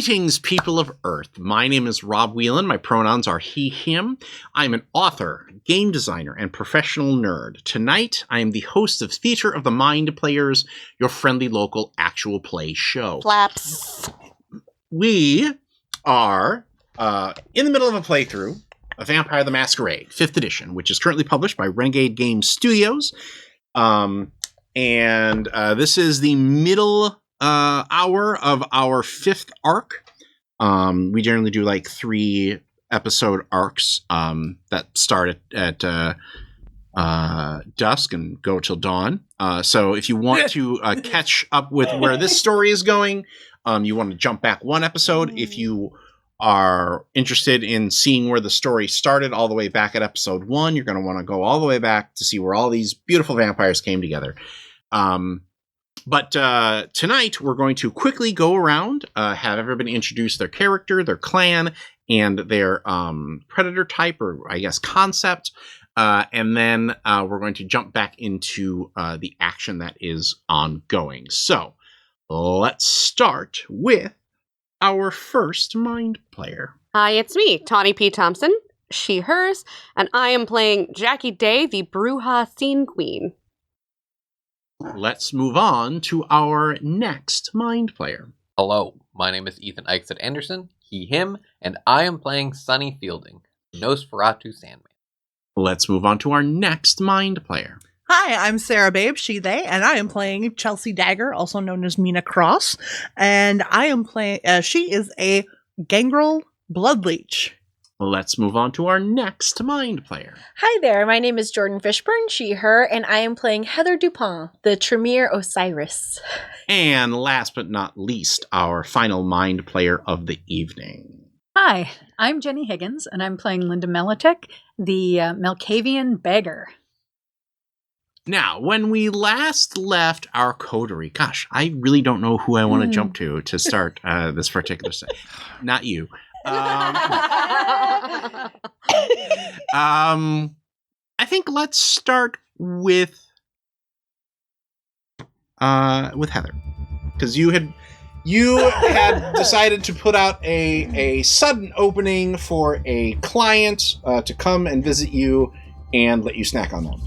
Greetings, people of Earth. My name is Rob Whelan. My pronouns are he, him. I'm an author, game designer, and professional nerd. Tonight, I am the host of Theater of the Mind Players, your friendly local actual play show. Flaps. We are in the middle of a playthrough of Vampire the Masquerade, 5th edition, which is currently published by Renegade Game Studios. And this is the middle hour of our 5th arc. We generally do like 3 episode arcs that start at dusk and go till dawn. So if you want to catch up with where this story is going, you want to jump back 1 episode. If you are interested in seeing where the story started all the way back at episode 1, you're going to want to go all the way back to see where all these beautiful vampires came together. But tonight, we're going to quickly go around, have everybody introduce their character, their clan, and their predator type, or I guess concept. And then we're going to jump back into the action that is ongoing. So let's start with our first mind player. Hi, it's me, Tawny P. Thompson, she, hers, and I am playing Jackie Day, the Bruja Scene Queen. Let's move on to our next mind player. Hello, my name is Ethan Eichset Anderson, he, him, and I am playing Sonny Fielding, Nosferatu Sandman. Let's move on to our next mind player. Hi, I'm Sarah Babe, she, they, and I am playing Chelsea Dagger, also known as Mina Cross. And I am playing, she is a Gangrel Bloodleech. Let's move on to our next mind player. Hi there, my name is Jordan Fishburne, she, her, and I am playing Heather Dupont, the Tremere Osiris. And last but not least, our final mind player of the evening. Hi, I'm Jenny Higgins, and I'm playing Linda Melitek, the Malkavian Beggar. Now, when we last left our coterie, gosh, I really don't know who I want to jump to start this particular set. Not you. I think let's start with Heather, because you had decided to put out a sudden opening for a client to come and visit you and let you snack on them.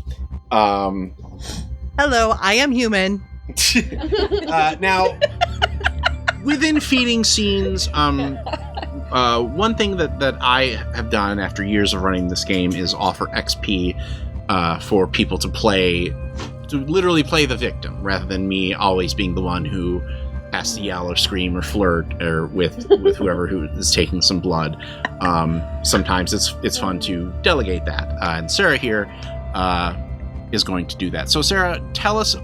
Hello, I am human. Now, within feeding scenes, one thing that I have done after years of running this game is offer XP for people to literally play the victim, rather than me always being the one who has to yell or scream or flirt or with whoever who is taking some blood. Sometimes it's fun to delegate that, and Sarah here is going to do that. So Sarah, tell us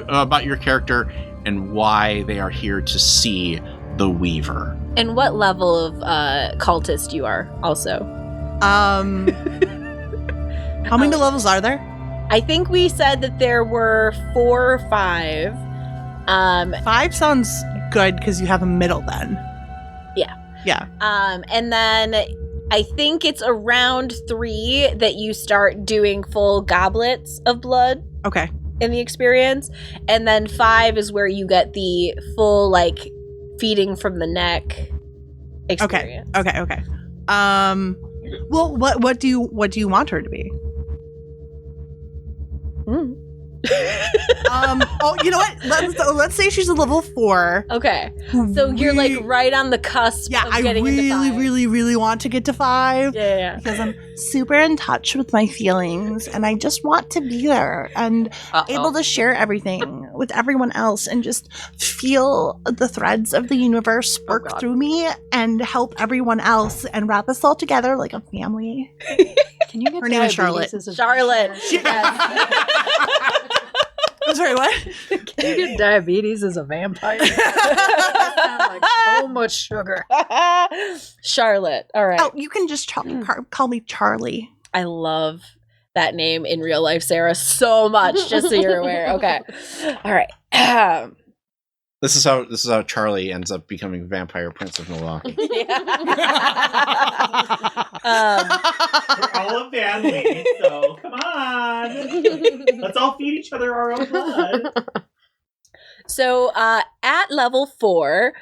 about your character and why they are here to see the Weaver. And what level of cultist you are, also. How many levels are there? I think we said that there were 4 or 5. 5 sounds good, because you have a middle then. Yeah. Yeah. And then I think it's around 3 that you start doing full goblets of blood. Okay. In the experience. And then 5 is where you get the full, like, feeding from the neck experience. Okay. Well, what do you want her to be? Oh, you know what? Let's say she's a level 4. Okay. So you're like right on the cusp of getting into 5. really want to get to 5. Yeah. Because I'm super in touch with my feelings, and I just want to be there and able to share everything with everyone else and just feel the threads of the universe work through me and help everyone else and wrap us all together like a family. Can you get her name is Charlotte? Charlotte. I'm sorry, what? Can you get diabetes as a vampire? That sounds like so much sugar. Charlotte. All right. Oh, you can just call me Charlie. I love that name in real life, Sarah, so much, just so you're aware. Okay. All right. This is how Charlie ends up becoming Vampire Prince of Milwaukee. We're all a family, so come on. Let's all feed each other our own blood. So at level 4,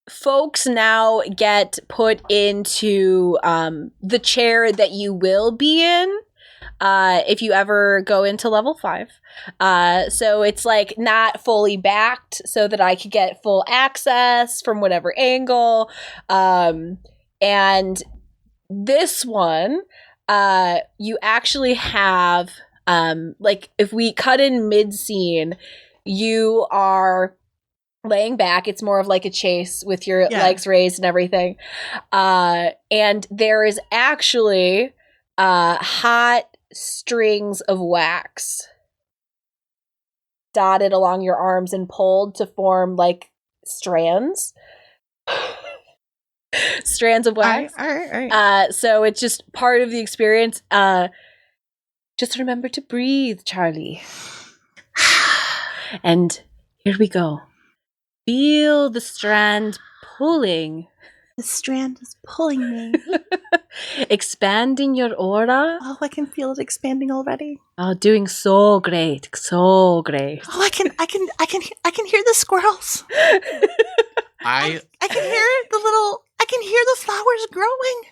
folks now get put into the chair that you will be in if you ever go into level 5. So it's like not fully backed so that I could get full access from whatever angle. And this one, you actually have, like if we cut in mid-scene, you are laying back. It's more of like a chase with your legs raised and everything. And there is actually hot strings of wax dotted along your arms and pulled to form like strands. Strands of wax. All right. So it's just part of the experience. Just remember to breathe, Charlie. And here we go. Feel the strand pulling. The strand is pulling me. Expanding your aura. Oh, I can feel it expanding already. Oh, doing so great. So great. Oh, I can hear the squirrels. I can hear the flowers growing.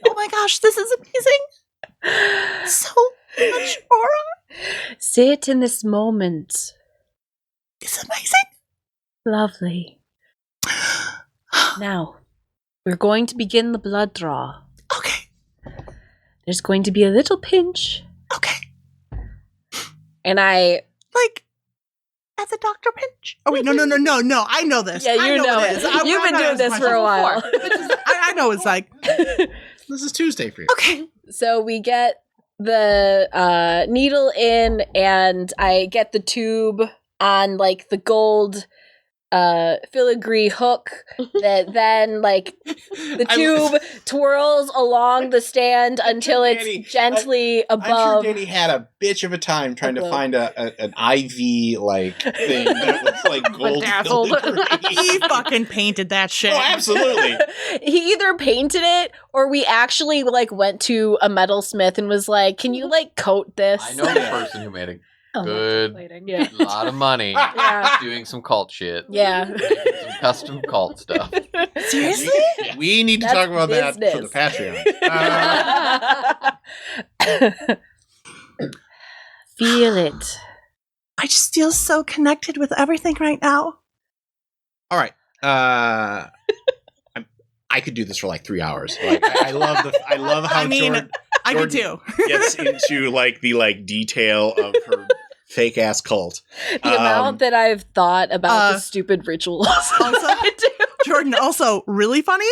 Oh my gosh, this is amazing. So much aura. Sit in this moment. It's amazing. Lovely. Now, we're going to begin the blood draw. Okay. There's going to be a little pinch. Okay. And I... Like, at the doctor pinch? Oh, wait, no. I know this. Yeah, you know it. You've been doing this for a while. I know it's like... This is Tuesday for you. Okay. So we get the needle in, and I get the tube on, like, the gold... filigree hook that then like the tube twirls along the stand until it's gently above. I'm sure Danny had a bitch of a time trying to find an IV like thing that was like gold filigree. He fucking painted that shit. Oh, absolutely. He either painted it or we actually like went to a metalsmith and was like, "Can you like coat this?" I know the person who made a good lot of money doing some cult shit. Yeah. Some custom cult stuff. Seriously? We need to talk about that for the Patreon. Feel it. I just feel so connected with everything right now. All right. I could do this for like 3 hours. Like, I love how Jordan I could too. gets into like the detail of her fake ass cult. The amount that I've thought about the stupid rituals. Also, Jordan, also really funny.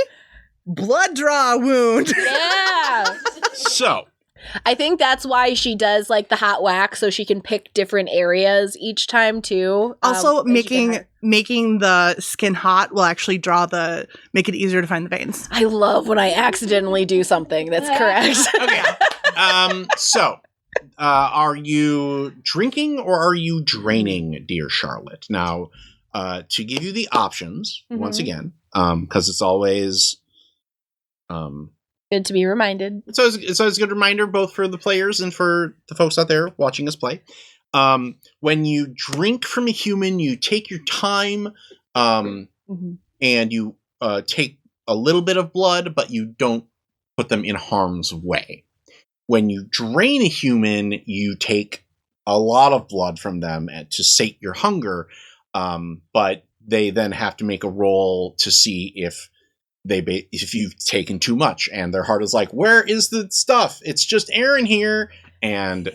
Blood draw wound. Yeah. So I think that's why she does like the hot wax, so she can pick different areas each time too. Also, making the skin hot will actually make it easier to find the veins. I love when I accidentally do something that's correct. Okay. So, are you drinking or are you draining, dear Charlotte? Now, to give you the options once again, because it's always good to be reminded. It's always a good reminder, both for the players and for the folks out there watching us play. When you drink from a human, you take your time, and you take a little bit of blood, but you don't put them in harm's way. When you drain a human, you take a lot of blood from them to sate your hunger, but they then have to make a roll to see if you've taken too much, and their heart is like, "Where is the stuff? It's just air in here." And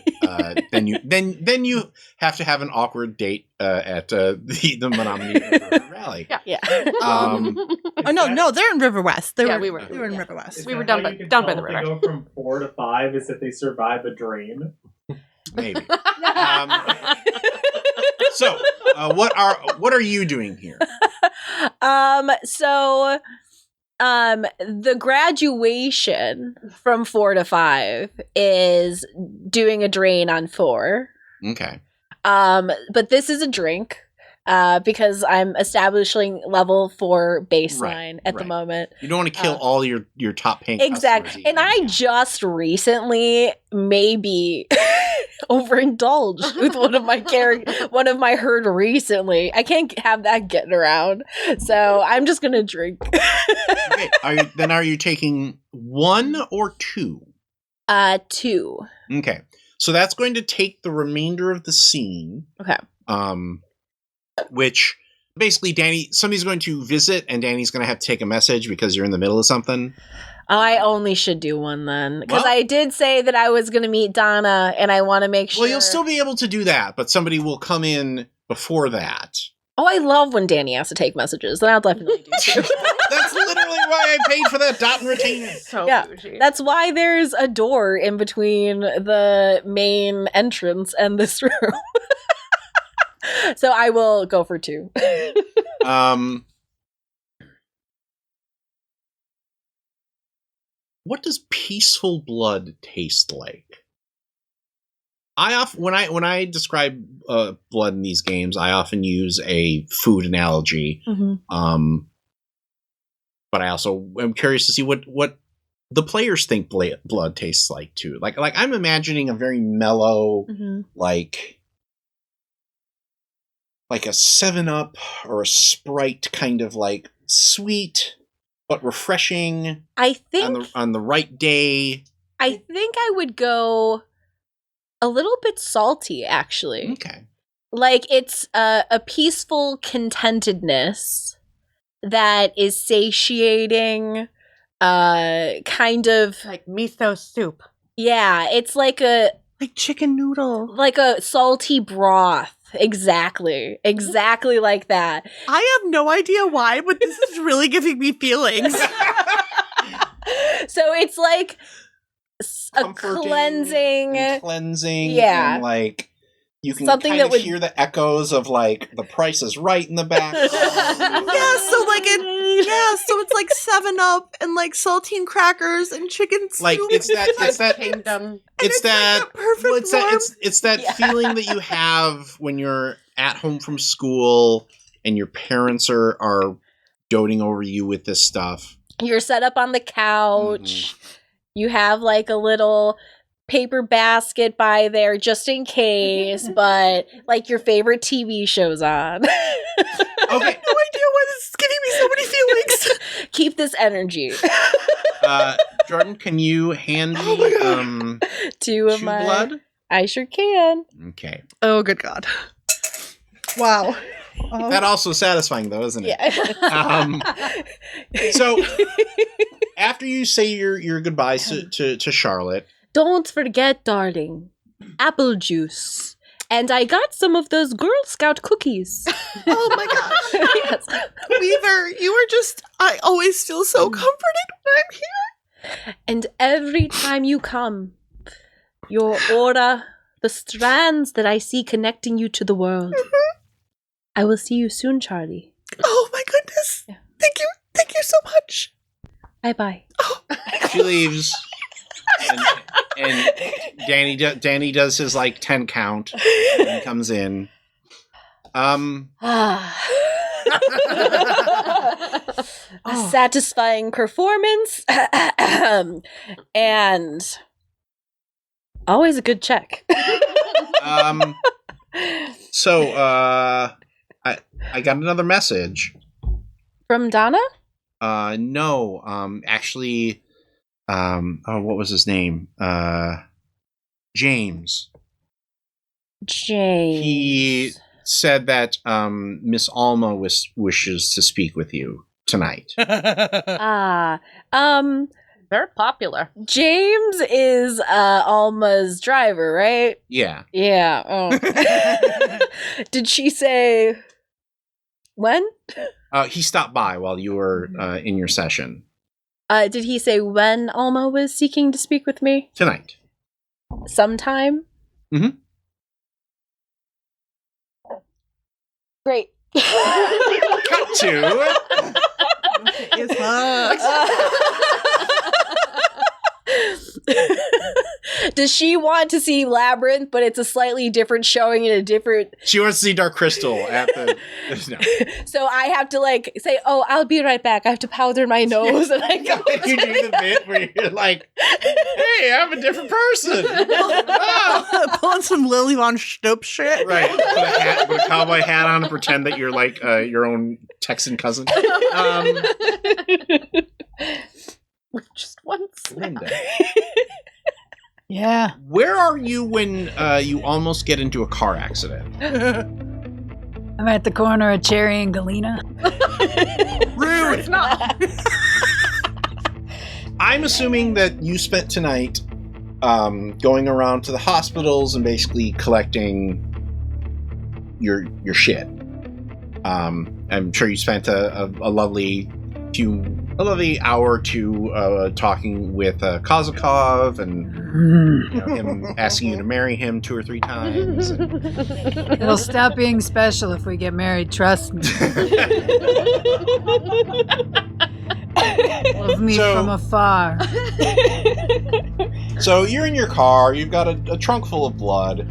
then you have to have an awkward date at the Menominee River Rally. Yeah. No, they're in River West. They were in Yeah. River West. We were down by the river. They go from 4 to 5 is if they survive a drain. Maybe. So, what are you doing here? The graduation from 4 to 5 is doing a drain on 4. Okay. But this is a drink. because I'm establishing level 4 baseline at the right. moment. You don't want to kill all your top paying Exactly. customers. And I just recently maybe overindulged with one of my herd recently. I can't have that getting around. So I'm just going to drink. Okay. Are you taking 1 or 2? 2. Okay. So that's going to take the remainder of the scene. Okay. Which basically somebody's going to visit and Danny's going to have to take a message because you're in the middle of something. I only should do one then. Because Well- I did say that I was going to meet Donna and I want to make sure. Well, you'll still be able to do that, but somebody will come in before that. Oh, I love when Danny has to take messages. Then I'll definitely do too. That's literally why I paid for that dot and retainer. So Yeah, bougie. that's why there's a door in between the main entrance and this room. So I will go for 2. What does peaceful blood taste like? When I describe blood in these games, I often use a food analogy. Mm-hmm. But I also am curious to see what the players think blood tastes like too. Like I'm imagining a very mellow, Mm-hmm. like a 7-Up or a Sprite kind of like sweet but refreshing I think on the right day. I would go a little bit salty, actually. Okay. Like it's a peaceful contentedness that is satiating, kind of. like miso soup. Yeah, it's like a chicken noodle. salty broth. Exactly like that. I have no idea why, but this is really giving me feelings. So it's like a Comforting cleansing. and cleansing. Yeah. And like you can Something kind that of would- hear the echoes of like The Price is Right in the background. So it's like 7-Up and like saltine crackers and chicken soup. Like it's that Kingdom. it's that like perfect well, it's that warm- it's that Yeah. feeling that you have when you're at home from school and your parents are doting over you with this stuff. You're set up on the couch. You have like a little paper basket by there just in case, but like your favorite TV show's on. Okay. no idea why this is giving me so many feelings. Keep this energy. Jordan, can you hand me Oh my 2 of two my blood? I sure can. Okay. Oh, good God. Wow. That also satisfying though, isn't it? Yeah. So after you say your goodbyes to Charlotte, Don't forget, darling, apple juice. And I got some of those Girl Scout cookies. Oh my gosh. Yes. Weaver, you are just, I always feel so comforted when I'm here. And every time you come, your aura, the strands that I see connecting you to the world. I will see you soon, Charlie. Oh my goodness. Yeah. Thank you so much. Bye-bye. she leaves. And Danny does his like 10 count and comes in. A satisfying performance. And always a good check. So I got another message. From Donna? No, actually, what was his name? James. James. He said that Miss Alma wishes to speak with you tonight. Very popular. James is Alma's driver, right? Yeah. Yeah. Oh. Did she say when? He stopped by while you were in your session. Did he say when Alma was seeking to speak with me? Tonight. Sometime? Mhm. Great. Cut to. Does she want to see Labyrinth, but it's a slightly different showing in a different... She wants to see Dark Crystal at the... No. So I have to like say, "Oh, I'll be right back. I have to powder my nose." And I go. You do the bit where you're like, "Hey, I'm a different person." Oh. Pulling some Lily Von Stoop shit. Right. Put a cowboy hat on and pretend that you're like your own Texan cousin. Just once. Linda, Yeah. where are you when you almost get into a car accident? I'm at the corner of Cherry and Galena. Rude. It's not. I'm assuming that you spent tonight going around to the hospitals and basically collecting your shit. I'm sure you spent a lovely hour or two talking with Kozakov and him asking you to marry him 2 or 3 times. It'll stop being special if we get married, trust me. Love me So- from afar. So you're in your car. You've got a trunk full of blood.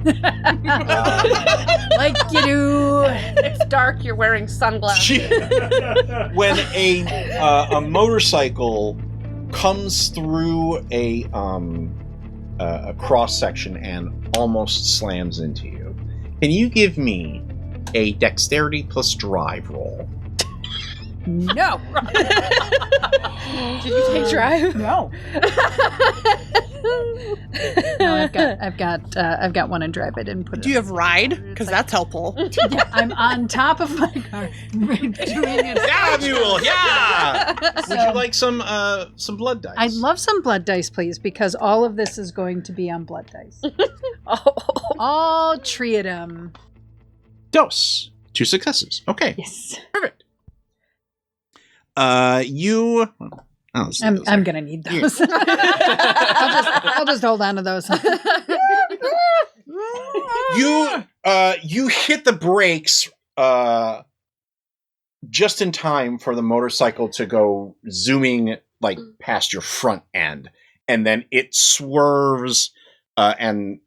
Like you do. It's dark. You're wearing sunglasses. When a motorcycle comes through a cross section and almost slams into you, can you give me a dexterity plus drive roll? No. Did you take drive? No. No, I've got one in drive. I didn't put it. Do you have ride? Because that's helpful. Yeah, I'm on top of my car. Doing it. Yeah, mule. Yeah. Would you like some blood dice? I'd love some blood dice, please, because all of this is going to be on blood dice. Oh. All three of them. Dos. 2 successes. Okay. Yes. Perfect. You. Oh, I'm gonna need those. I'll just hold on to those. You hit the brakes just in time for the motorcycle to go zooming like past your front end, and then it swerves and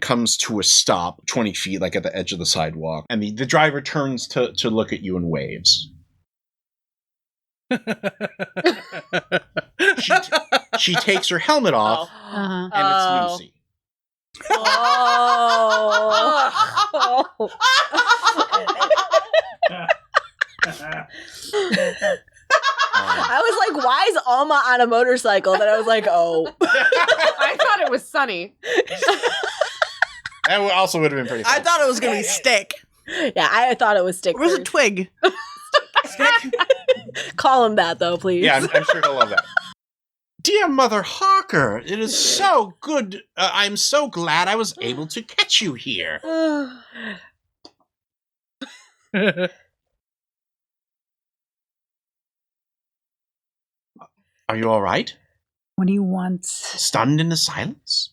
comes to a stop 20 feet, like at the edge of the sidewalk, and the driver turns to look at you and waves. She takes her helmet off, Uh-huh. and it's Lucy. Oh. I was like, why is Alma on a motorcycle? Then I was like, oh. I thought it was sunny. That also would have been pretty funny. I thought it was going to be stick. Yeah, I thought it was stick. Where's a first. twig? Stick? Call him that, though, please. Yeah, I'm sure he'll love that. Dear Mother Harker, it is so good. I'm so glad I was able to catch you here. Are you all right? What do you want? Stunned into silence?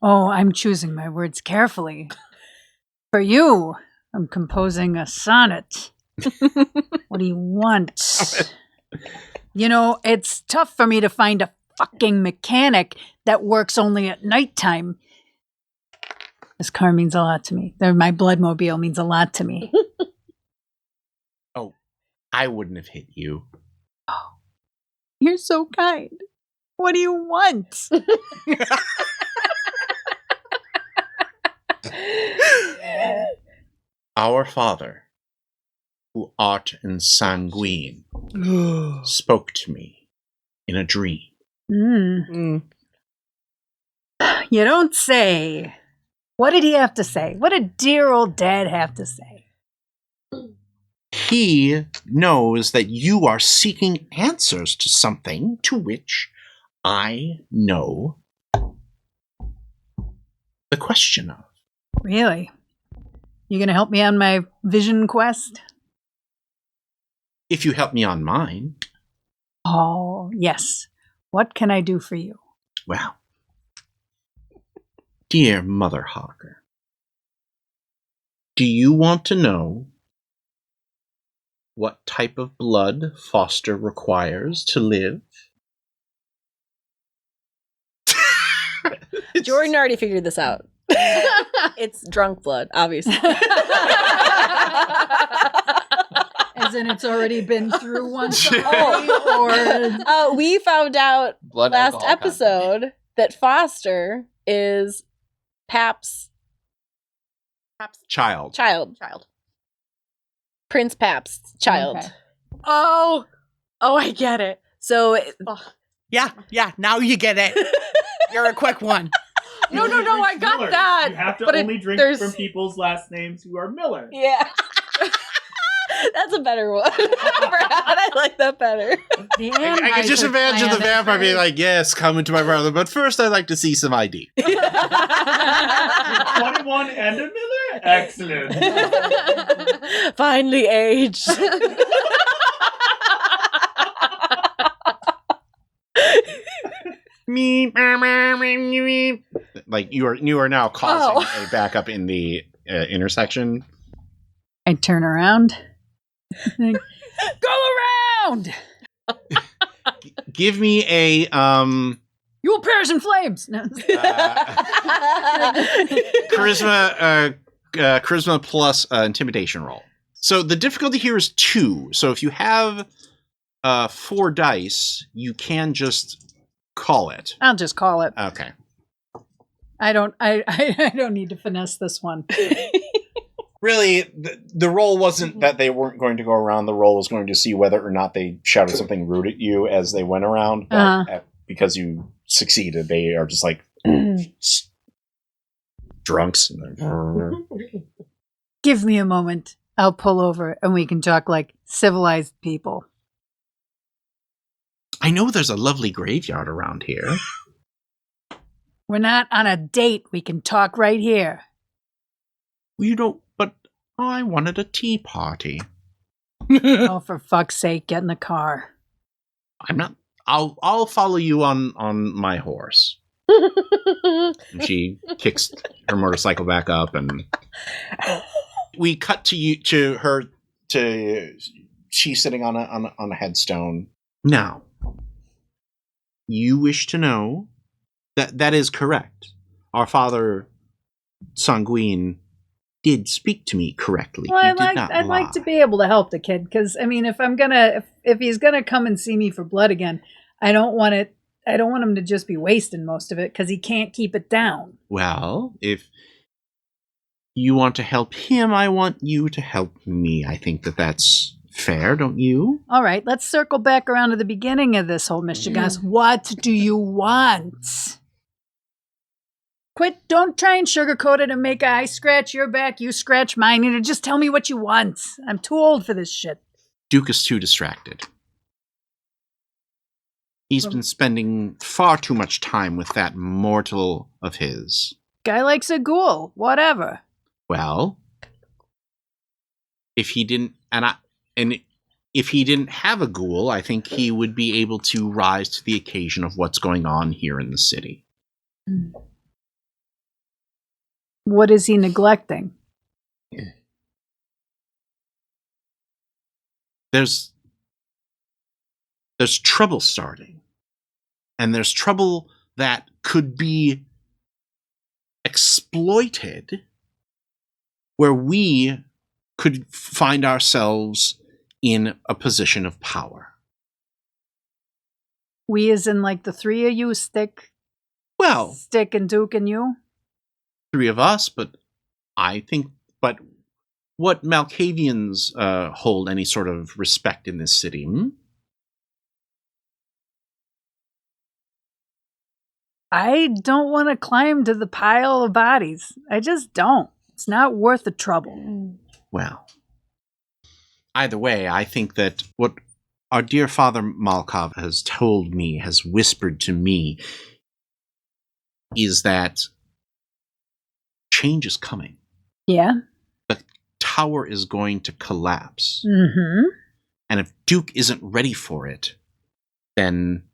Oh, I'm choosing my words carefully. For you, I'm composing a sonnet. What do you want? You know, it's tough for me to find a fucking mechanic that works only at nighttime. This car means a lot to me. My bloodmobile means a lot to me. Oh, I wouldn't have hit you. Oh, you're so kind. What do you want? Our Father, who art ensanguine, spoke to me in a dream. You don't say. What did he have to say? What did dear old dad have to say? He knows that you are seeking answers to something to which I know the question of. Really? You gonna help me on my vision quest? If you help me on mine, Oh, yes. What can I do for you? well, dear Mother Harker, do you want to know what type of blood Foster requires to live? Jordan already figured this out. It's drunk blood, obviously. As in, it's already been through once already, or We found out Blood last alcohol content. episode that Foster is Pap's Child. child. Prince Pap's child. Okay. Oh, I get it. So Yeah, now you get it. You're a quick one. No, I got Millers. that. You have to but only drink there's- from people's last names who are Miller. yeah. That's a better one. I like that better. the I can just Anheuser imagine the clan vampire being is- like, yes, come into my brother, but first I'd like to see some ID. 21 and a Miller? Excellent. Finally aged. Like you are now causing a backup in the intersection. I turn around. Go around! Give me a You will perish in flames! No. charisma plus intimidation roll. So the difficulty here is 2. So if you have 4 dice, you can just call it. I'll just call it. Okay. I don't need to finesse this one. Really, the roll wasn't that they weren't going to go around. The roll was going to see whether or not they shouted something rude at you as they went around. But because you succeeded, they are just like drunks. Give me a moment. I'll pull over and we can talk like civilized people. I know there's a lovely graveyard around here. We're not on a date. We can talk right here. You don't, but I wanted a tea party. Oh, for fuck's sake, get in the car. I'm not. I'll follow you on my horse. And she kicks her motorcycle back up, and we cut to her. She's sitting on a headstone. Now, you wish to know that is correct. Our father, Sanguine, did speak to me correctly. Well, He I'd did not like to lie. be able to help the kid because I mean, if he's gonna come and see me for blood again, I don't want him to just be wasting most of it because he can't keep it down. Well, if you want to help him, I want you to help me. I think that's fair, don't you? All right, let's circle back around to the beginning of this whole mischigas. What do you want? Don't try and sugarcoat it and make I scratch your back, you scratch mine. You just tell me what you want. I'm too old for this shit. Duke is too distracted. He's been spending far too much time with that mortal of his. Guy likes a ghoul, whatever. Well, if he didn't, if he didn't have a ghoul, I think he would be able to rise to the occasion of what's going on here in the city. What is he neglecting? There's trouble starting. And there's trouble that could be exploited where we could find ourselves in a position of power. We as in like the three of you, Stick and Duke and you? 3 of us, but what Malkavians hold any sort of respect in this city? I don't want to climb to the pile of bodies. I just don't. It's not worth the trouble. Well, either way, I think that what our dear Father Malkov has told me, has whispered to me, is that change is coming. Yeah? The tower is going to collapse. Mm-hmm. And if Duke isn't ready for it, then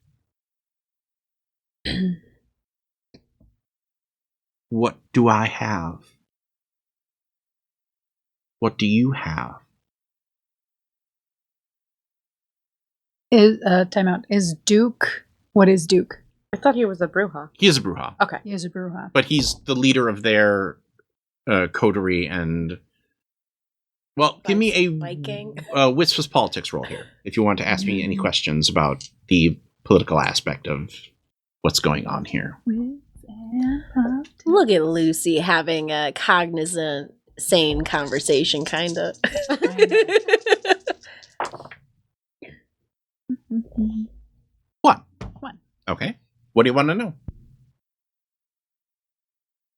what do I have? What do you have? Time out. Is Duke... What is Duke? I thought he was a Bruja. He is a Bruja. Okay. He is a Bruja. But he's the leader of their coterie and... Well, give me a Viking. Wisps politics roll here, if you want to ask me any questions about the political aspect of what's going on here. Look at Lucy having a cognizant, sane conversation, kind of. One. One. Okay. What do you want to know?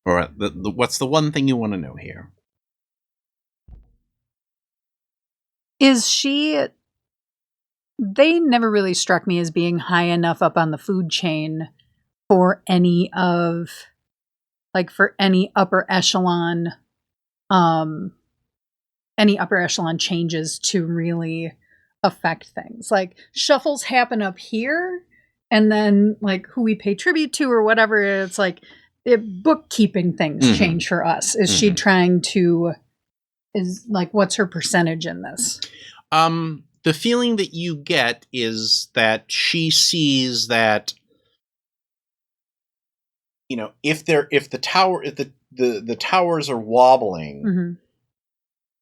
Or what's the one thing you want to know here? Is she... They never really struck me as being high enough up on the food chain for any of... Like, for any upper echelon... any upper echelon changes to really affect things. Like, shuffles happen up here, and then, like, who we pay tribute to or whatever, it's like... bookkeeping things change for us. Is she trying to... Is like, what's her percentage in this? The feeling that you get is that she sees that, you know, if the towers are wobbling,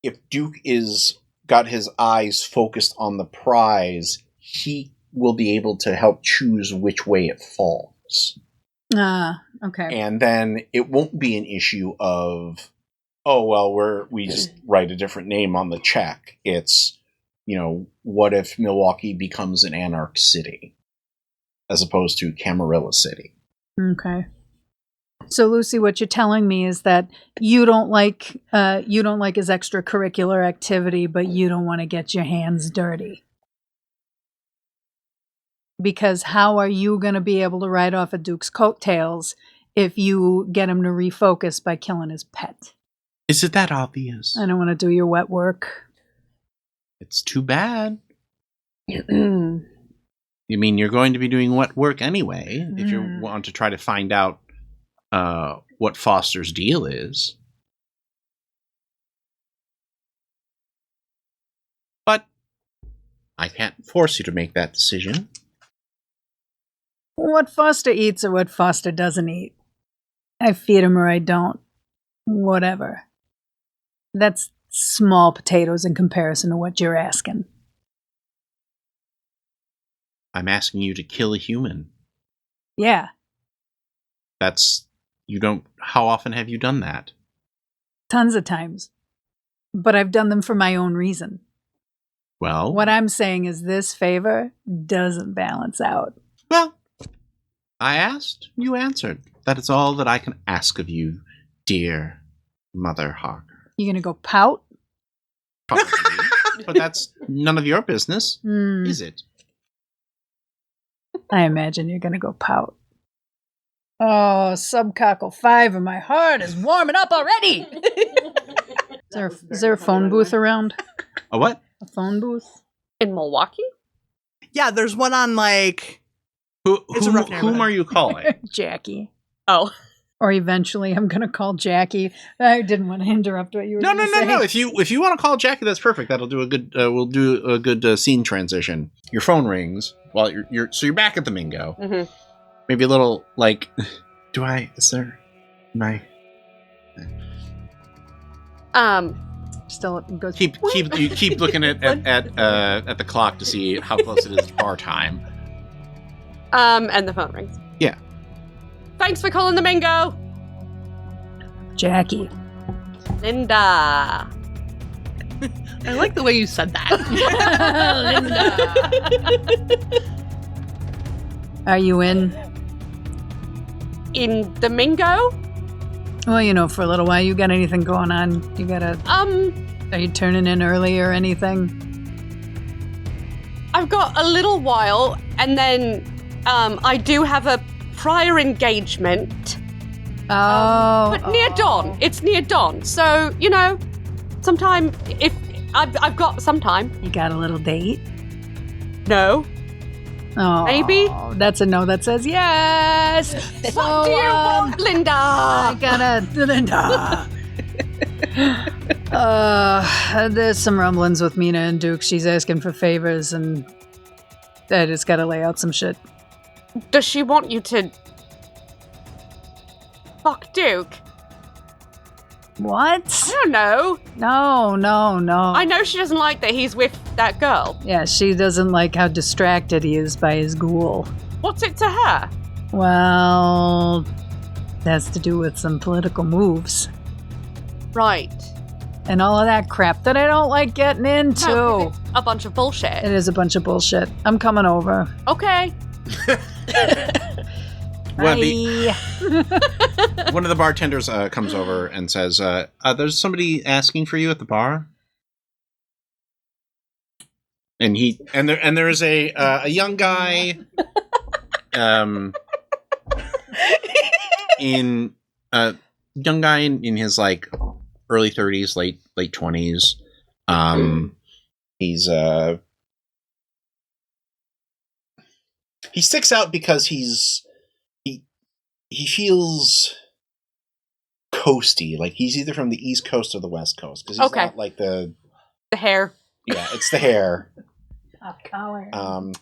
if Duke is got his eyes focused on the prize, he will be able to help choose which way it falls. Okay. And then it won't be an issue of, oh, well, we just write a different name on the check. It's, you know, what if Milwaukee becomes an anarch city as opposed to Camarilla City? Okay. So, Lucy, what you're telling me is that you don't like his extracurricular activity, but you don't want to get your hands dirty. Because how are you going to be able to ride off a Duke's coattails if you get him to refocus by killing his pet? Is it that obvious? I don't want to do your wet work. It's too bad. You mean you're going to be doing wet work anyway, if you want to try to find out what Foster's deal is. But I can't force you to make that decision. What Foster eats or what Foster doesn't eat. I feed him or I don't. Whatever. That's small potatoes in comparison to what you're asking. I'm asking you to kill a human. Yeah. How often have you done that? Tons of times. But I've done them for my own reason. Well, what I'm saying is this favor doesn't balance out. Well, I asked, you answered. That is all that I can ask of you, dear Mother Harker. You gonna go pout? Probably. But that's none of your business, is it? I imagine you're gonna go pout. Oh, subcockle 5 and my heart is warming up already! Is there a phone booth around? A what? A phone booth? In Milwaukee? Yeah, there's one on, like... Whom are you calling? Jackie. Oh. Or eventually I'm going to call Jackie. I didn't want to interrupt what you were going to say. No. If you want to call Jackie, that's perfect. That'll do a good, we'll do a good scene transition. Your phone rings while you're back at the Mingo. Mm-hmm. Maybe a little, like, Still goes. You keep looking at the clock to see how close it is to bar time. And the phone rings. Yeah. Thanks for calling the Mingo. Jackie. Linda. I like the way you said that. Linda. Are you in? In the Mingo? Well, for a little while. You got anything going on? You gotta... Are you turning in early or anything? I've got a little while, and then I do have a prior engagement. Oh. But near dawn. It's near dawn. So, sometime, if... I've got some time. You got a little date? No. Oh. Maybe? That's a no that says yes. What do you want, Linda? I gotta... Linda. There's some rumblings with Mina and Duke. She's asking for favors, and I just gotta lay out some shit. Does she want you to fuck Duke? What? I don't know. No. I know she doesn't like that he's with that girl. Yeah, she doesn't like how distracted he is by his ghoul. What's it to her? Well, that's to do with some political moves. Right. And all of that crap that I don't like getting into. No, 'cause it's a bunch of bullshit. It is a bunch of bullshit. I'm coming over. Okay. Well, Bye. one of the bartenders comes over and says, "There's somebody asking for you at the bar." And there is a young guy, in his like early 30s, late 20s. He sticks out because he feels coasty, like he's either from the East Coast or the West Coast, because he's not like the hair. Yeah, it's the hair. Top collar.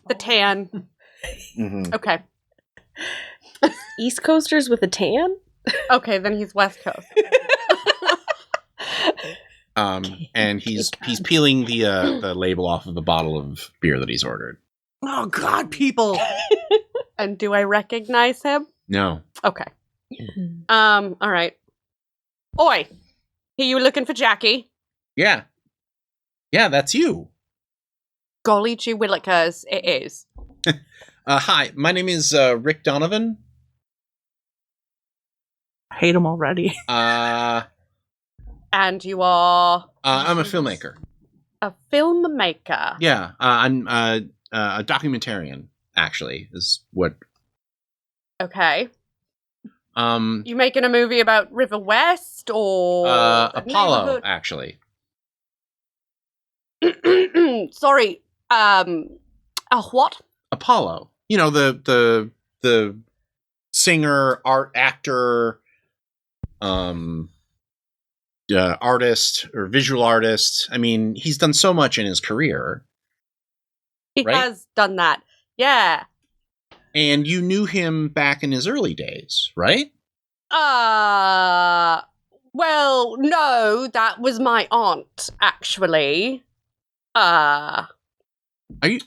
The tan. Mm-hmm. Okay. East Coasters with a tan? Okay, then he's West Coast. And he's peeling the label off of the bottle of beer that he's ordered. Oh God, people! And do I recognize him? No. Okay. All right. Oi, here you looking for Jackie? Yeah, that's you. Golly gee willikers, it is. Hi, my name is Rick Donovan. I hate him already. And you are I'm a filmmaker. a filmmaker. Yeah, I'm a documentarian. Actually, is what. Okay. You making a movie about River West or Apollo? neighborhood? Actually, Sorry. What? Apollo. You know, the singer, art actor, artist or visual artist. I mean, he's done so much in his career. He Right? has done that. Yeah. And you knew him back in his early days, right? Well, no, that was my aunt, actually. Are you?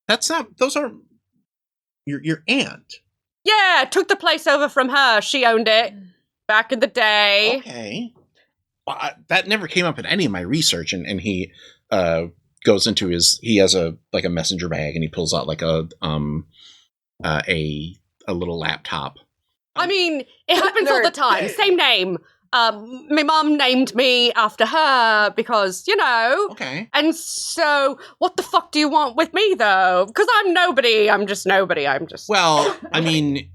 That's not. Those aren't. Your aunt. Yeah, took the place over from her. She owned it back in the day. Okay. Well, that never came up in any of my research, and he goes into he has a messenger bag, and he pulls out like a little laptop. I mean, it happens all the time. Same name. My mom named me after her because, you know. Okay. And so, what the fuck do you want with me, though? Because I'm nobody. I'm just nobody. Well, I mean,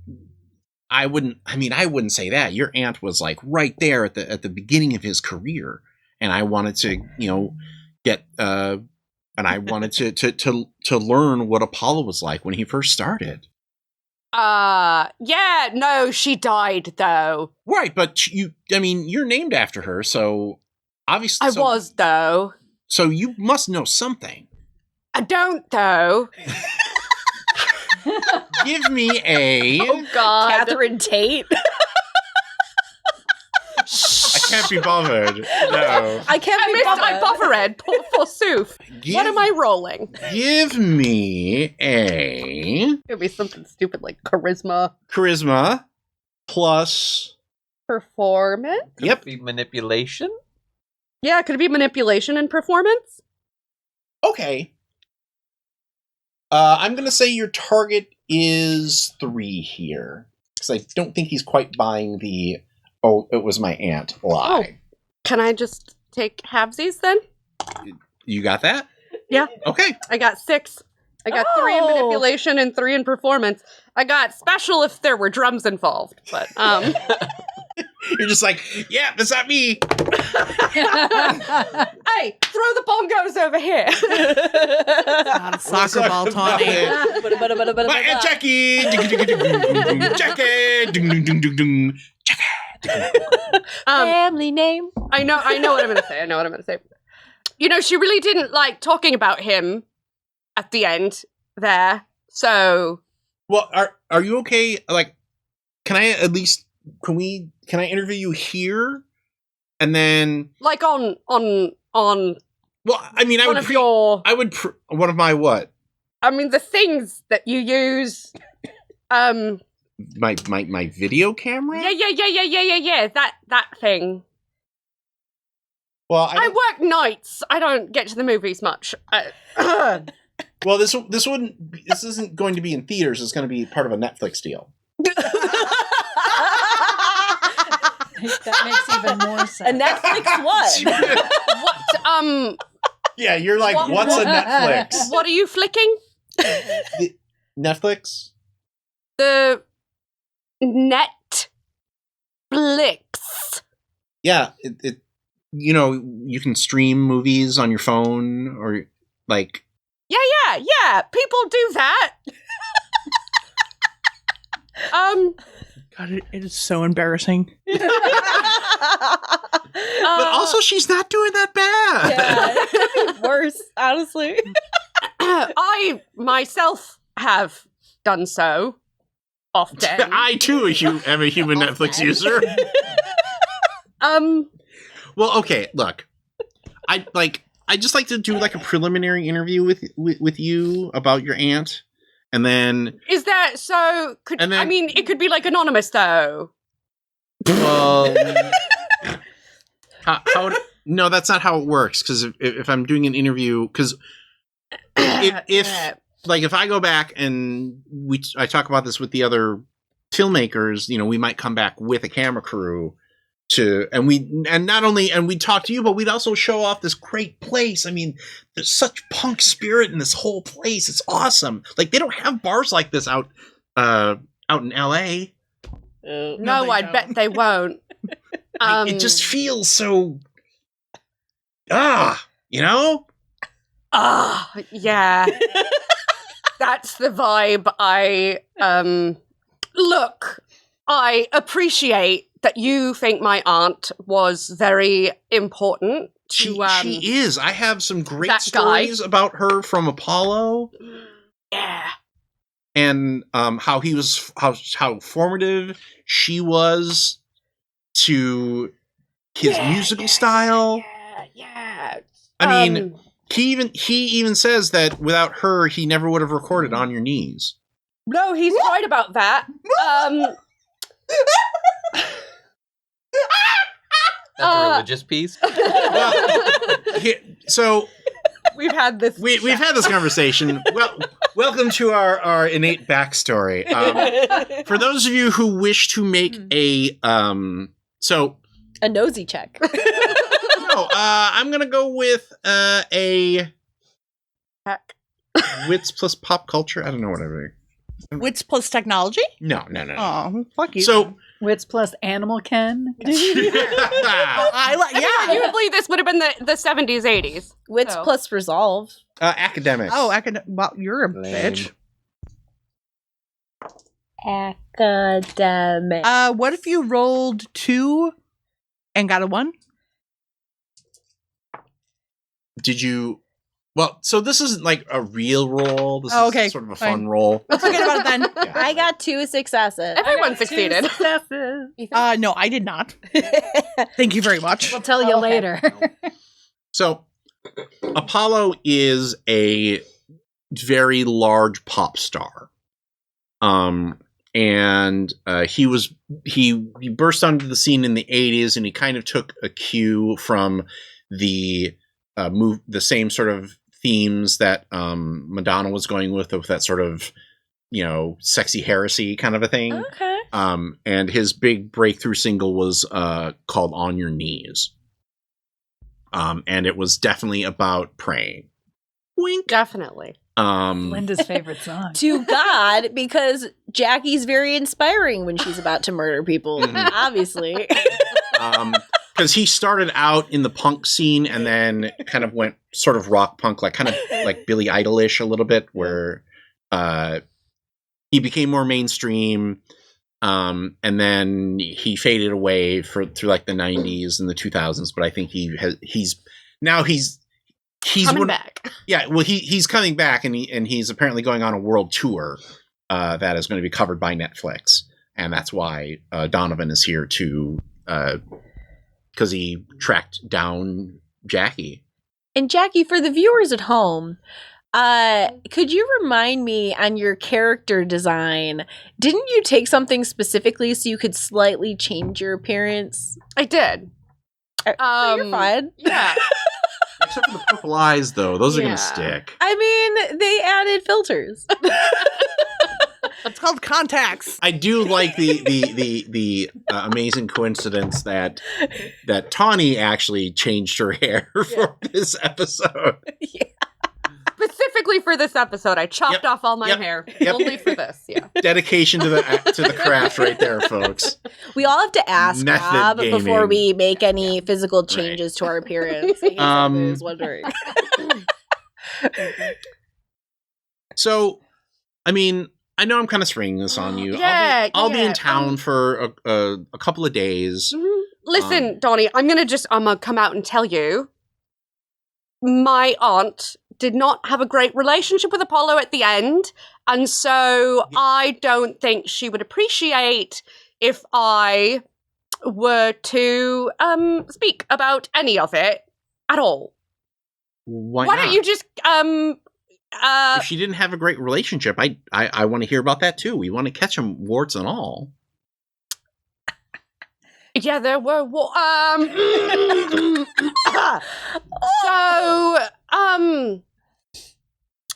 I wouldn't say that. Your aunt was like right there at the beginning of his career, and I wanted to, get and I wanted to learn what Apollo was like when he first started. Yeah, no, she died, though. Right, but you're named after her, so obviously I was, though. So you must know something. I don't, though. Give me a. Oh, God. Catherine Tate? I can't be bothered. No. I can't be missed my bufferhead, forsooth. What am I rolling? Give me a. It'll be something stupid like charisma. Charisma plus. Performance? Yep. Be manipulation? Yeah, could it be manipulation and performance? Okay. I'm going to say your target is 3 here. Because I don't think he's quite buying the, oh, it was my aunt lie. Oh. Can I just take halvesies then? You got that? Yeah. Okay. I got 6. I got 3 in manipulation and 3 in performance. I got special if there were drums involved, but You're just like, yeah, that's not me. Hey, throw the bongos over here. Not a soccer ball, Tawny. My Aunt Jackie. Jackie. Family name. I know what I'm gonna say. You know, she really didn't like talking about him at the end there. So Well, are you okay? Like, can I interview you here, and then Like on. Well, I mean, one one of my what? I mean, the things that you use. My video camera. Yeah. That thing. Well, I work nights. I don't get to the movies much. Well, this isn't going to be in theaters. It's going to be part of a Netflix deal. That makes even more sense. A Netflix what? What? Yeah, you're like, what's a Netflix? What are you flicking? Netflix? The Netflix. Yeah, it you can stream movies on your phone or like. Yeah. People do that. God, it is so embarrassing. But also, she's not doing that bad. Yeah, it could be worse, honestly. I myself have done so often. I too am a human Netflix user. Well, okay, look. I just like to do like a preliminary interview with you about your aunt, and then Is that so? I mean, it could be like anonymous though. Well, no, that's not how it works. Because if I'm doing an interview, because if I go back and I talk about this with the other filmmakers, we might come back with a camera crew. We'd talk to you, but we'd also show off this great place. I mean, there's such punk spirit in this whole place. It's awesome. Like, they don't have bars like this out in LA. No, I bet they won't. It just feels so. Yeah. That's the vibe. Look, I appreciate that you think my aunt was very important to she is. I have some great that stories about her from Apollo. Yeah. And how he was how formative she was to his musical style. Yeah. I mean, he even says that without her he never would have recorded On Your Knees. No, he's right about that. That's a religious piece. So we've had this. We've had this conversation. Well, welcome to our innate backstory. For those of you who wish to make a nosy check. No, I'm gonna go with a wits plus pop culture. I don't know whatever. Wits plus technology? No. Oh, fuck you. So wits plus animal Ken. Can you believe this would have been the 70s, 80s? Wits plus resolve. Academics. Oh, well, you're a bitch. Academic. What if you rolled 2 and got a 1? Did you? Well, so this isn't like a real roll. This is sort of a fun roll. Let's forget about it then. Yeah. I got 2 successes. Everyone succeeded. No, I did not. Thank you very much. We'll tell you later. So, Apollo is a very large pop star. And he burst onto the scene in the 80s, and he kind of took a cue from the same sort of themes that Madonna was going with that sort of, sexy heresy kind of a thing. Okay. And his big breakthrough single was called On Your Knees. And it was definitely about praying. Wink. Definitely. Linda's favorite song. To God, because Jackie's very inspiring when she's about to murder people, obviously. Because he started out in the punk scene and then kind of went sort of rock punk, like kind of like Billy Idol-ish a little bit, where he became more mainstream, and then he faded away through like the 90s and the 2000s. But I think he's coming back. Yeah, well, he's coming back, and he's apparently going on a world tour. that is going to be covered by Netflix, and that's why Donovan is here to because he tracked down Jackie. And Jackie, for the viewers at home, could you remind me on your character design, didn't you take something specifically so you could slightly change your appearance? I did. So you're fine. Yeah. Except for the purple eyes, though. Those are going Yeah. to stick. I mean, they added filters. It's called contacts. I do like the amazing coincidence that Tawny actually changed her hair for this episode. Specifically for this episode, I chopped off all my hair only for this. Yeah. Dedication to the craft right there, folks. We all have to ask Method Rob gaming. before we make any physical changes to our appearance. In case anyone is wondering. So, I mean, I know I'm kind of springing this on you. Yeah, I'll be in yeah. town for a couple of days. Listen, Donnie, I'm gonna come out and tell you. My aunt did not have a great relationship with Apollo at the end, and so I don't think she would appreciate if I were to speak about any of it at all. Why Why don't you just if she didn't have a great relationship, I want to hear about that too. We want to catch them warts and all. Yeah, there were so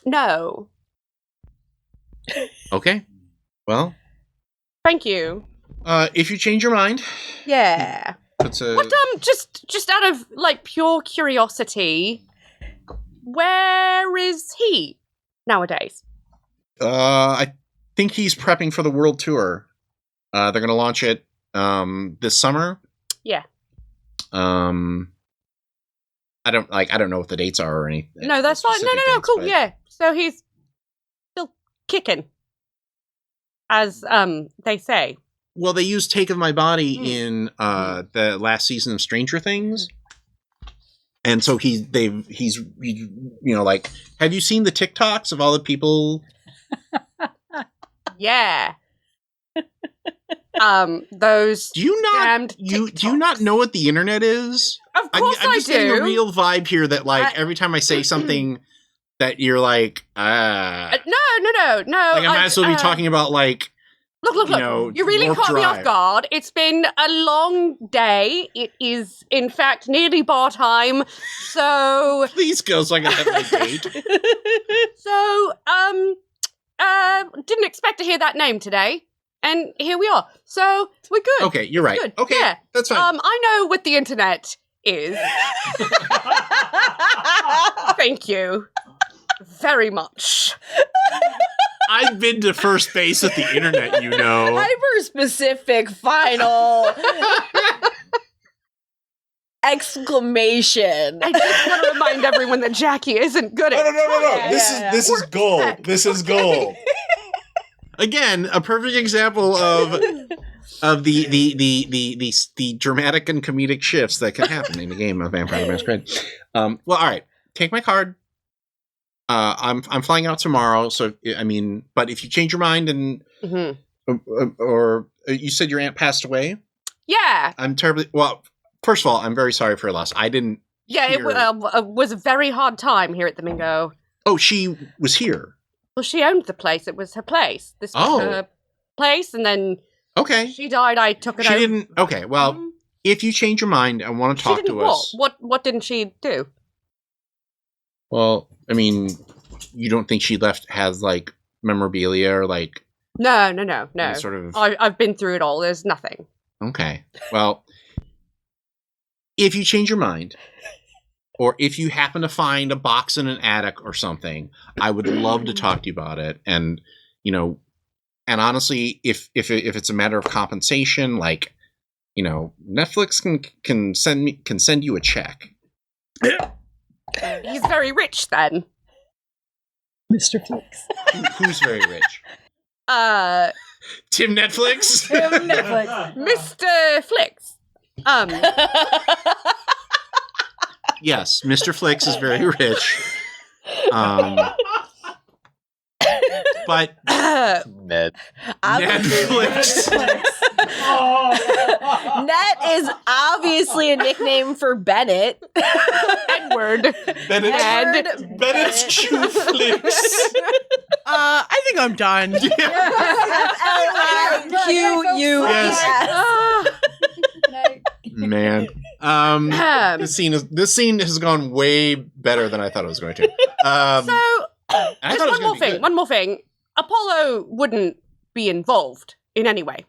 no. Okay. Well, Thank you. if you change your mind, Yeah. it's a But just out of like pure curiosity, where is he nowadays? I think he's prepping for the world tour. They're going to launch it this summer. Yeah. I don't know what the dates are or anything. No, that's fine. No, specific dates, cool. but- Yeah. So he's still kicking, as they say. Well, they used "Take of My Body" in the last season of Stranger Things, and so he's like, have you seen the TikToks of all the people? Yeah. Those Do you not damned do you not know what the internet is? Of course I'm just getting do. a real vibe here that every time I say something that you're like, No. like I might as well be talking about like. Look. You really Warp caught me off Drive. guard. It's been a long day. It is, in fact, nearly bar time. So, Please go so I can have my date. didn't expect to hear that name today. And here we are. So, we're good. Okay, you're right. Good. Okay, Yeah. that's fine. I know what the internet is. Thank you very much. I've been to first base with the internet, you know. Hyper specific final exclamation. I just want to remind everyone that Jackie isn't good at No. This is gold. heck. This is gold. Again, a perfect example of the dramatic and comedic shifts that can happen in the game of Vampire the Masquerade. Well, all right. Take my card. I'm flying out tomorrow, so I mean, but if you change your mind and or you said your aunt passed away, Yeah. I'm terribly well. First of all, I'm very sorry for your loss. I didn't. Yeah, it hear- was a very hard time here at the Mingo. Oh, she was here. Well, she owned the place. It was her place. This was her place, and then Okay. she died. I took it She over. didn't. Okay. Well, if you change your mind and want to She talk didn't to us, what didn't she do? well, I mean, you don't think she has like memorabilia or like No. any sort of I've been through it all. There's nothing. Okay. Well, if you change your mind, or if you happen to find a box in an attic or something, I would love to talk to you about it. And and honestly, if it's a matter of compensation, like Netflix can send you a check. He's very rich then. Mr. Flix. Who's very rich? Tim Tim Netflix. Netflix. Mr. Flix. Yes, Mr. Flix is very rich. But Ned. Netflix. Net is obviously a nickname for Bennett. Edward. Bennett's Q-Flix. I think I'm done. F-L-I-Q-U-E-S. Man. This scene has gone way better than I thought it was going to. Just one more thing. Apollo wouldn't be involved in any way.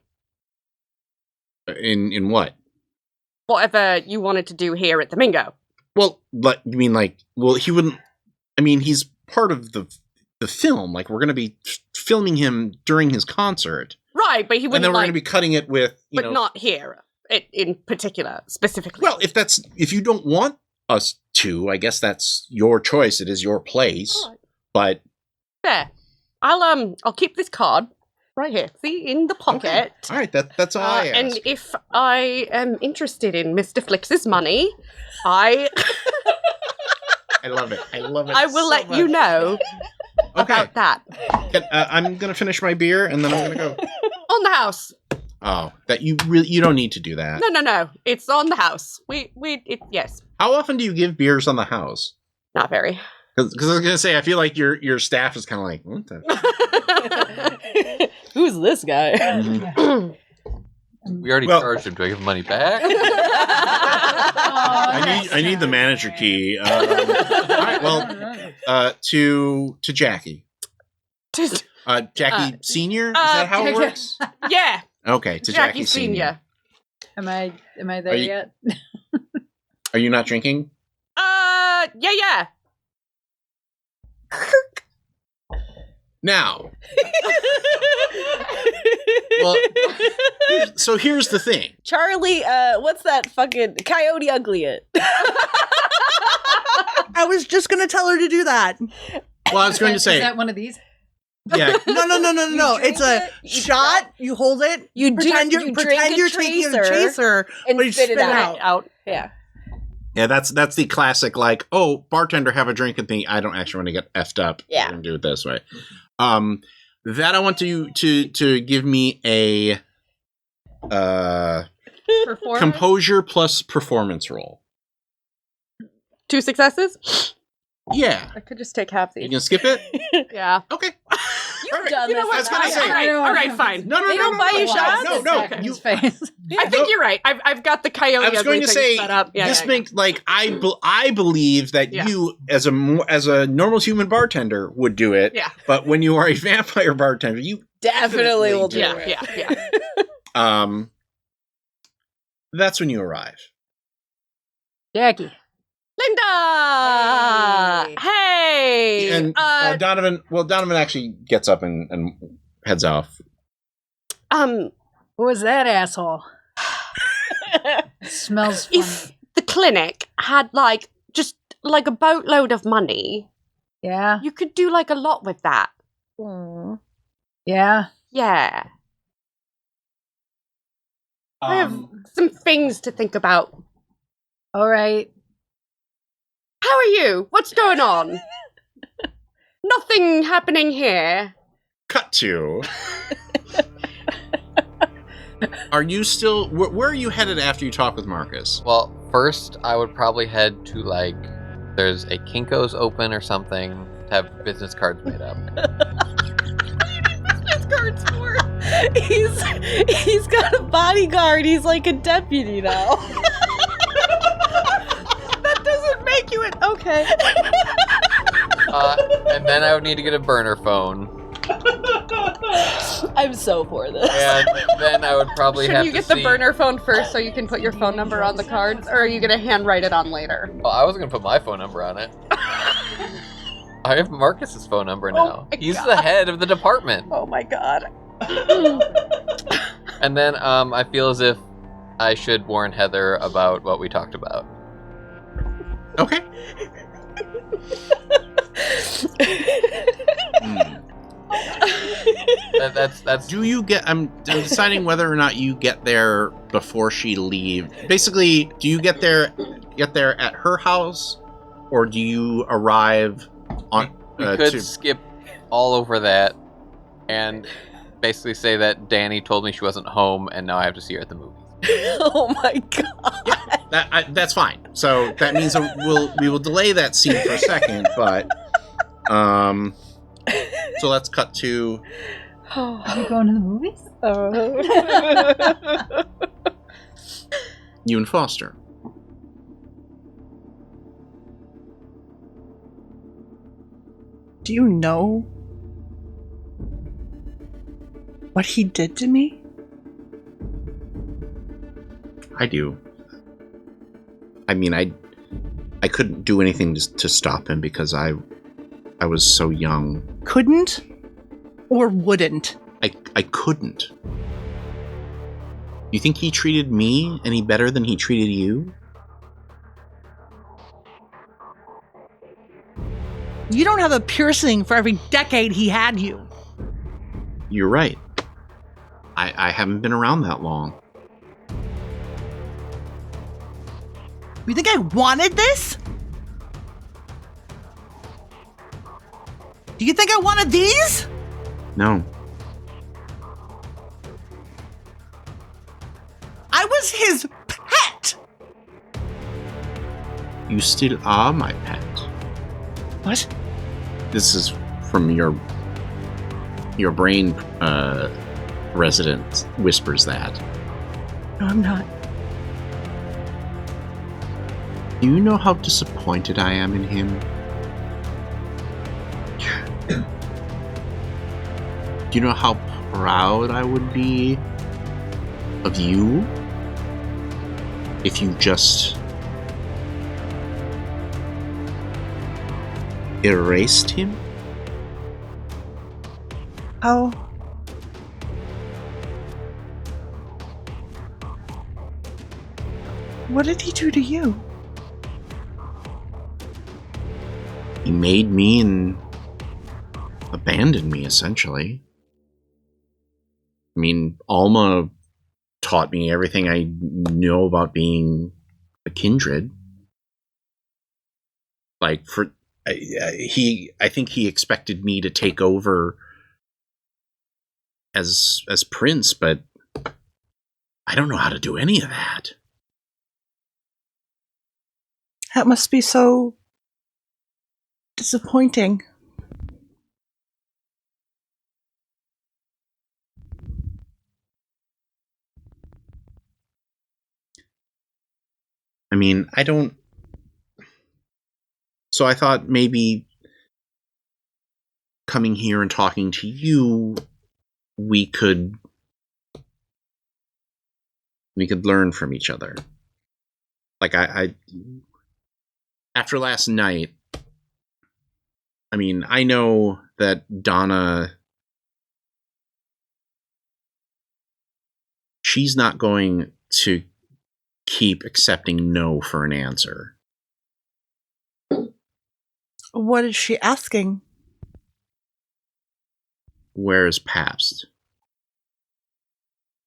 In what? Whatever you wanted to do here at the Mingo. Well, he wouldn't. I mean, he's part of the film. Like, we're going to be filming him during his concert, right? But he wouldn't. And then we're going to be cutting it with, but not here, in particular, specifically. Well, if you don't want us to, I guess that's your choice. It is your place. Right. But fair. I'll keep this card right here. See, in the pocket. Okay. All right, that's all I ask. And if I am interested in Mr. Flix's money, I love it. I love it. I will let you know about that. I'm gonna finish my beer and then I'm gonna go on the house. Oh, that you don't need to do that. No. It's on the house. Yes. How often do you give beers on the house? Not very. Because I was gonna say, I feel like your staff is kind of like, what the? Who's this guy? Mm-hmm. We already charged him. Do I give money back? I need the manager key. All right, well, to Jackie. Jackie Senior. Is that how it works? Yeah. Okay, to Jackie Senior. Am I there yet? Are you not drinking? Yeah. Now, well, so here's the thing. Charlie, what's that fucking Coyote Ugly it? I was just going to tell her to do that. Well, I was going to say. Is that one of these? Yeah. No. It's a shot. You hold it. You pretend you're taking a chaser, and but you spit it out. Yeah. Yeah, that's the classic, like, oh, bartender, have a drink with me. I don't actually want to get effed up. Yeah. We're gonna do it this way. That I want to give me a composure plus performance roll. 2 successes? Yeah. I could just take half these. You gonna skip it? Yeah. Okay. You've done this. I was gonna say. All right, fine. No. They don't buy you shots? No. His face. I think you're right. I've got the Coyote I was going to say set up. this makes like I believe that you as a normal human bartender would do it. Yeah. But when you are a vampire bartender, you definitely will do it. Yeah. That's when you arrive. Jackie. Linda! Hey! And Donovan actually gets up and heads off. Who was that asshole? It smells funny. If the clinic had just a boatload of money, yeah, you could do a lot with that. Yeah. Yeah. I have some things to think about. All right. How are you? What's going on? Nothing happening here. Cut to. Are you still... Where are you headed after you talk with Marcus? Well, first I would probably head to there's a Kinko's open or something to have business cards made up. Business cards for? He's got a bodyguard. He's like a deputy now. That doesn't make you okay. And then I would need to get a burner phone. I'm so for this. And then I would probably Shouldn't have you to get the burner phone first so you can put your phone number on the cards, or are you going to handwrite it on later? Well, I was going to put my phone number on it. I have Marcus's phone number now. He's the head of the department. Oh my god. And then I feel as if I should warn Heather about what we talked about. Okay. That's. Do you get? I'm deciding whether or not you get there before she leaves. Basically, do you get there at her house, or do you arrive on? We could skip all over that and basically say that Danny told me she wasn't home and now I have to see her at the movies. Oh my god. That's fine. So that means we will delay that scene for a second, but so let's cut to Are we going to the movies? you and Foster. Do you know what he did to me? I do. I mean, I couldn't do anything to stop him because I was so young. Couldn't or wouldn't? I couldn't. You think he treated me any better than he treated you? You don't have a piercing for every decade he had you. You're right. I haven't been around that long. You think I wanted this? Do you think I wanted these? No. I was his pet! You still are my pet. What? This is from your brain resident whispers that. No, I'm not. Do you know how disappointed I am in him? Do you know how proud I would be of you if you just erased him? How? What did he do to you? He made me and abandoned me, essentially. I mean, Alma taught me everything I know about being a kindred. Like, I think he expected me to take over as prince, but I don't know how to do any of that. That must be so disappointing. I mean, I don't... So I thought maybe coming here and talking to you, we could learn from each other. Like, I after last night, I mean, I know that Donna, she's not going to keep accepting no for an answer. What is she asking? Where is Pabst?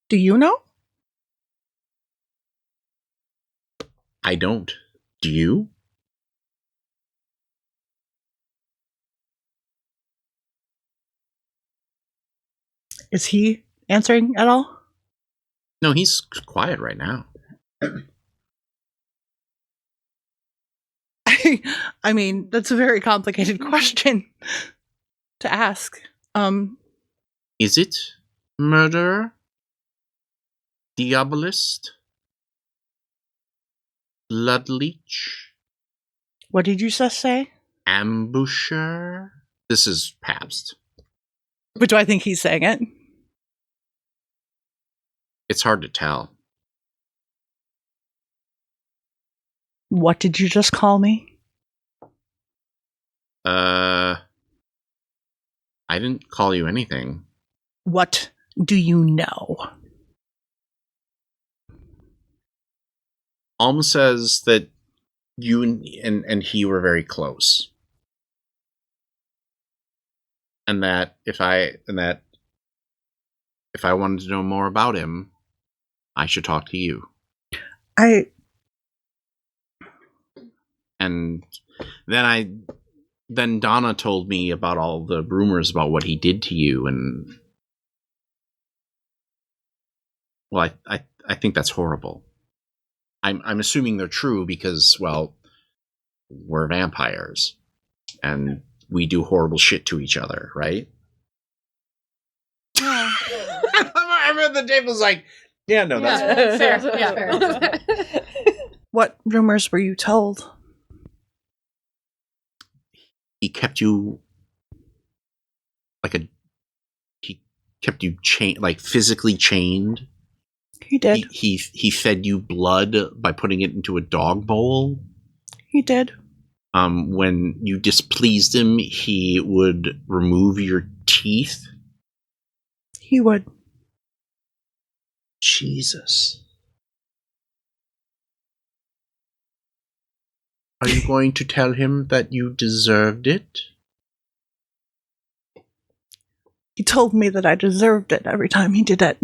Do you know? I don't. Do you? Is he answering at all? No, he's quiet right now. I mean, that's a very complicated question to ask. Is it murderer? Diabolist? Bloodleech? What did you just say? Ambusher? This is Pabst. But do I think he's saying it? It's hard to tell. What did you just call me? I didn't call you anything. What do you know? Alma says that you and he were very close. And that if I wanted to know more about him, I should talk to you. And then then Donna told me about all the rumors about what he did to you, and well, I think that's horrible. I'm assuming they're true because, well, we're vampires and we do horrible shit to each other, right? Yeah. Everyone at the table's like, yeah, no, that's fair. Yeah, fair. What rumors were you told? he kept you chained, like physically chained. He did. He fed you blood by putting it into a dog bowl. He did. When you displeased him, he would remove your teeth. He would. Jesus. Are you going to tell him that you deserved it? He told me that I deserved it every time he did it.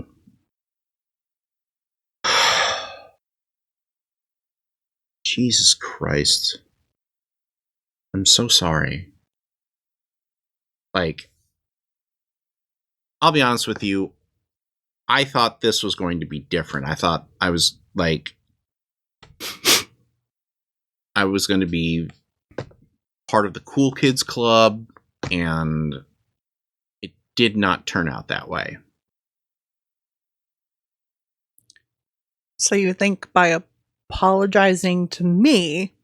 Jesus Christ. I'm so sorry. Like, I'll be honest with you, I thought this was going to be different. I thought I was like, I was going to be part of the cool kids club, and it did not turn out that way. So you think by apologizing to me,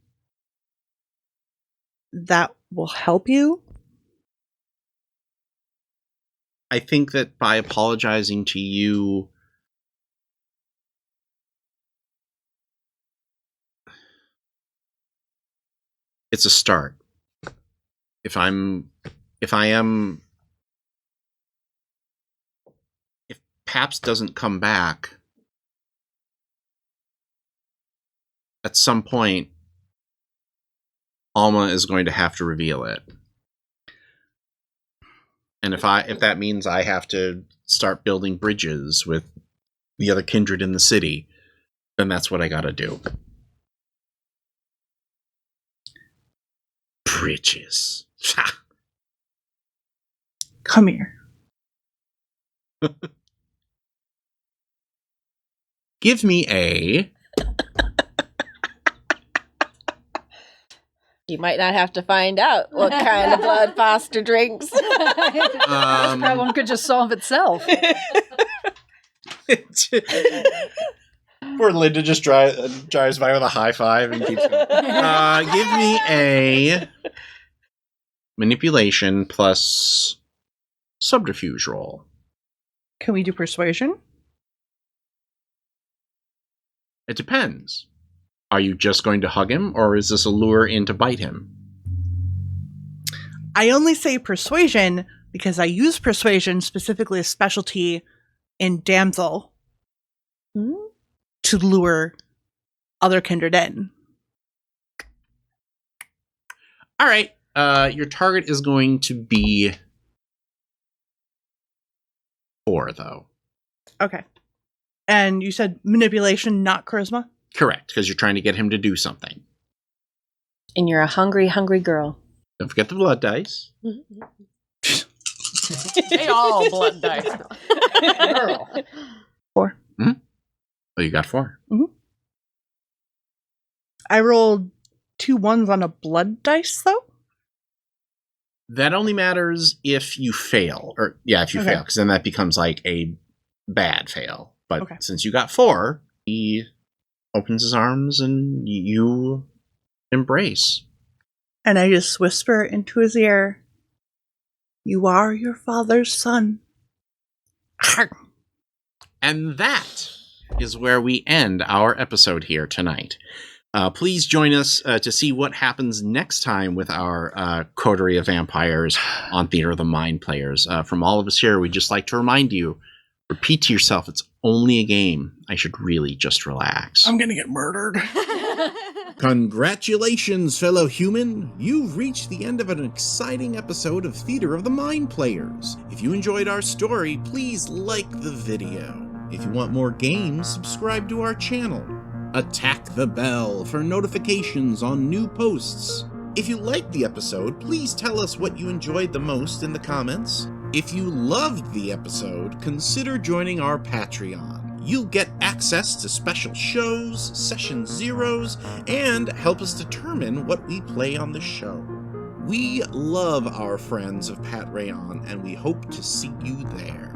that will help you? I think that by apologizing to you, it's a start. If Paps doesn't come back, at some point, Alma is going to have to reveal it. And if that means I have to start building bridges with the other kindred in the city, then that's what I gotta do. Bridges. Come here. Give me a... You might not have to find out what kind of blood Foster drinks. This problem could just solve itself. Poor Linda just drives by with a high five and keeps going. Give me a manipulation plus subterfuge roll. Can we do persuasion? It depends. Are you just going to hug him, or is this a lure in to bite him? I only say persuasion because I use persuasion, specifically a specialty in damsel, to lure other kindred in. All right. Your target is going to be 4, though. Okay. And you said manipulation, not charisma? Correct, because you're trying to get him to do something. And you're a hungry, hungry girl. Don't forget the blood dice. They all blood dice. Girl. 4. Mm-hmm. Oh, you got 4. Mm-hmm. I rolled 2 1s on a blood dice, though? That only matters if you fail. Or, yeah, if you fail, because then that becomes like a bad fail. But since you got 4, he opens his arms and you embrace. And I just whisper into his ear, "You are your father's son." And that is where we end our episode here tonight. Please join us to see what happens next time with our coterie of vampires on Theater of the Mind players. From all of us here, we'd just like to remind you, repeat to yourself, it's only a game. I should really just relax. I'm gonna get murdered. Congratulations, fellow human! You've reached the end of an exciting episode of Theater of the Mind Players. If you enjoyed our story, please like the video. If you want more games, subscribe to our channel. Attack the bell for notifications on new posts. If you liked the episode, please tell us what you enjoyed the most in the comments. If you loved the episode, consider joining our Patreon. You'll get access to special shows, session zeros, and help us determine what we play on the show. We love our friends of Pat Rayon, and we hope to see you there.